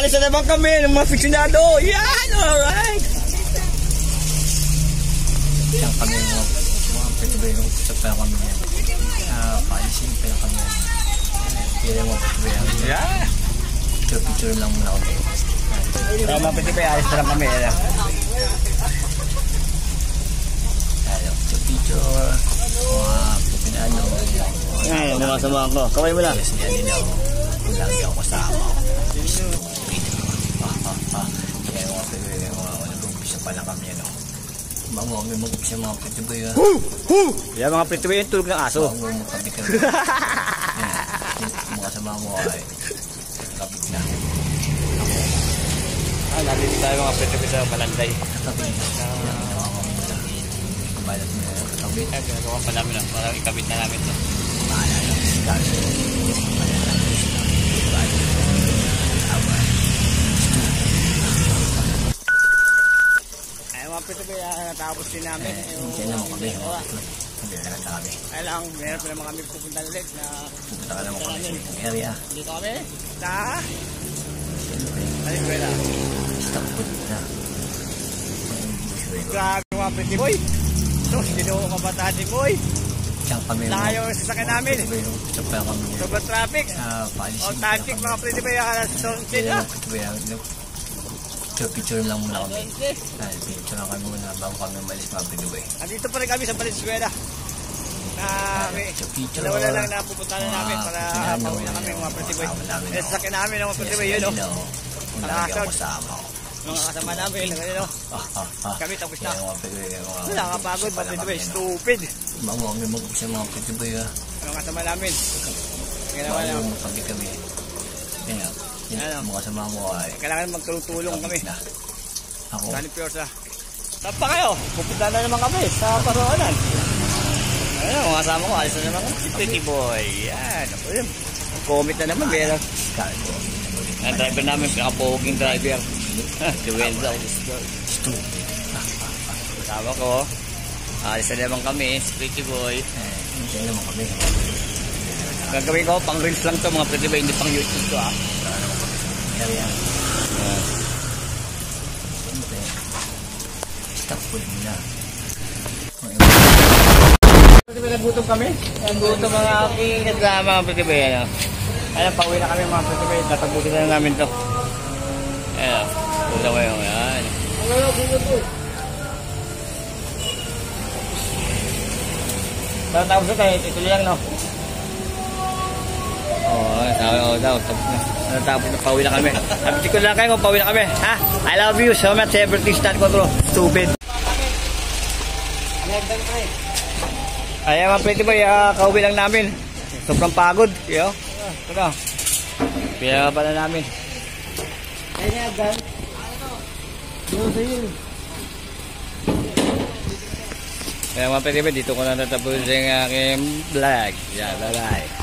alis na naman kami ng mga aficionado. Yan, alright. Yan kami mga pituloy ng sa pala kami yan. Paalisin pala kami yan. Kaya mga pituloy yan. Yeah. Picture lang muna kami. Kaya mga pituloy, alis na lang kami. Picture. Mga pipinano. Yan, namasamahan ko. Kaway mo lang. Yes, yan nila ako. Kung lagi ako kasama ako. Kaya mga pituloy, nag-umpisa pala kami yan. Mag-umpisa mga pituloy. Yan mga pituloy, yung tulog ng aso. Magkabit ka. Mga kasama mo ay kabit na. Nandito tayo mga pituloy sa Palanday. Kabit na. Balat mo na kabit. Ginagawa pa namin lang. Parang ikabit na namin ito. Bahala lang. Ay mga pituloy, natapos din namin. Diyan naman kami. Naglalakad na kami. Ay lang, meron pa naman kami pupunta ulit na Pupunta ka naman kami sa ibang area. dito kami sa Valenzuela. Stop po na. Grabe mga pretty boy. So, dito ko kabataan si boy. Diyan kami. Layo yung sasakyan namin. Sobrang kami. Sobrang traffic. Paalisin. All traffic mga pretty boy. Alas 11 na. Picture lang muna kami. Picture lang kami muna bago kami umalis mga pinubay. Andito pa rin kami sa Valenzuela. Dalawa na lang na pupunta na namin para pauwi na kami mga pretty boy. Kaya sasakyan namin mga pretty boy yun o. Kung lagi ako kasama ko. Mga kasama namin. Kami tapos na. Wala kapagod mga pretty boy. Stupid. Mag-umpisa mga pinubay. Mga kasama namin. Ginawa na. Kami. Mga kasama mo ay Kailangan magtulong-tulong kami. ako. Saan yung Piorsa? Saan pa kayo? Pupunta na naman kami sa Paroonan. Ayun, mga kasama ko. Alis na naman kami. Si Pretty Boy. Yan. Ako yun. Comment na naman. Pero ang driver namin, pinaka-poging driver. Si Welda. Kasama ko. Alis na naman kami. Si Pretty Boy. Diyan naman kami. Gagawin ko, pang reels lang to mga Pretty Boy. Hindi pang YouTube to Area. Stop po na. Nagutom kami. Nagutom mga aking kasama mga Pretty Boy. Ayan, pauwi na kami mga Pretty Boy. Tatapusin na namin to. Ayan, pulo ko yung yan. Tapos na tayo, ituloy lang no. Oo, daw. Tapos na, pauwi na kami. Sabi ko lang kayo kung pauwi na kami. Ha? I love you so much. Everything's not control. Stupid. Ayan mga Pretty Boy, kauwi lang namin. Sobrang pagod. Ito na. Kaya pala namin. Ayan agad. Kaya mga Pretty Boy, dito ko na natapos yung aking vlog. Bye bye.